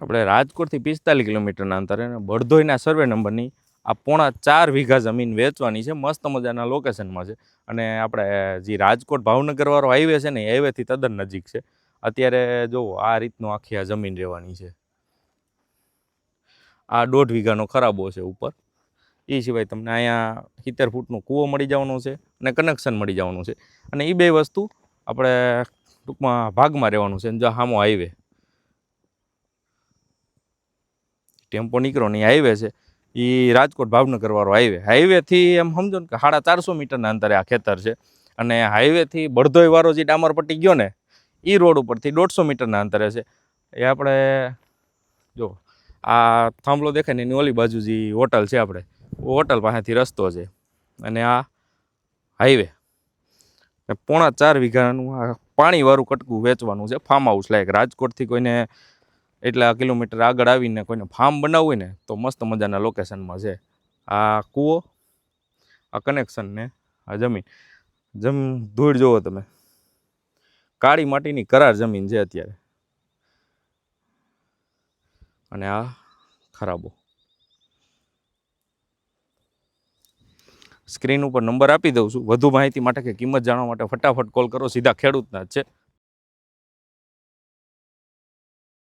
આપણે રાજકોટથી 45 કિલોમીટરના અંતરે અને બળદોઈના સર્વે નંબરની આ 4.5 વીઘા જમીન વેચવાની છે. મસ્ત મજાના લોકેશનમાં છે અને આપણે જે રાજકોટ ભાવનગરવાળો હાઈવે છે ને એ હાઈવેથી તદ્દન નજીક છે. અત્યારે જો આ રીતનું આખી આ જમીન રહેવાની છે. આ 1.5 વીઘાનો ખરાબો છે ઉપર. એ સિવાય તમને અહીંયા 70 ફૂટનો કૂવો મળી જવાનો છે અને કનેક્શન મળી જવાનું છે. અને એ બે વસ્તુ આપણે ટૂંકમાં ભાગમાં રહેવાનું છે. જો સામો હાઈવે ટેમ્પો નીકળો ને હાઈવે છે એ રાજકોટ ભાવનગરવાળો હાઈવેથી એમ સમજો ને કે 450 મીટરના અંતરે આ ખેતર છે. અને હાઈવેથી બળદોઈવાળો જે ડામરપટ્ટી ગયો ને એ રોડ ઉપરથી 150 મીટરના અંતરે છે. એ આપણે જો આ થાંભલો દેખાય ને એની ઓલી બાજુ જે હોટલ છે આપણે હોટલ પાસેથી રસ્તો છે અને આ હાઈવે 4.5 વીઘાનું આ પાણીવાળું કટકું વેચવાનું છે. ફાર્મ હાઉસ લાયક રાજકોટથી કોઈને એટલા કિલોમીટર આગળ આવીને કોઈને ફાર્મ બનાવવું હોય ને તો મસ્ત મજાના લોકેશનમાં છે. આ કૂવો, આ કનેક્શન ને આ જમીન ધૂળ જુઓ તમે, કાળી માટીની કરાર જમીન છે અત્યારે. અને આ ખરાબો. સ્ક્રીન ઉપર નંબર આપી દઉં છું. વધુ માહિતી માટે કે કિંમત જાણવા માટે ફટાફટ કોલ કરો. સીધા ખેડૂતના જ છે.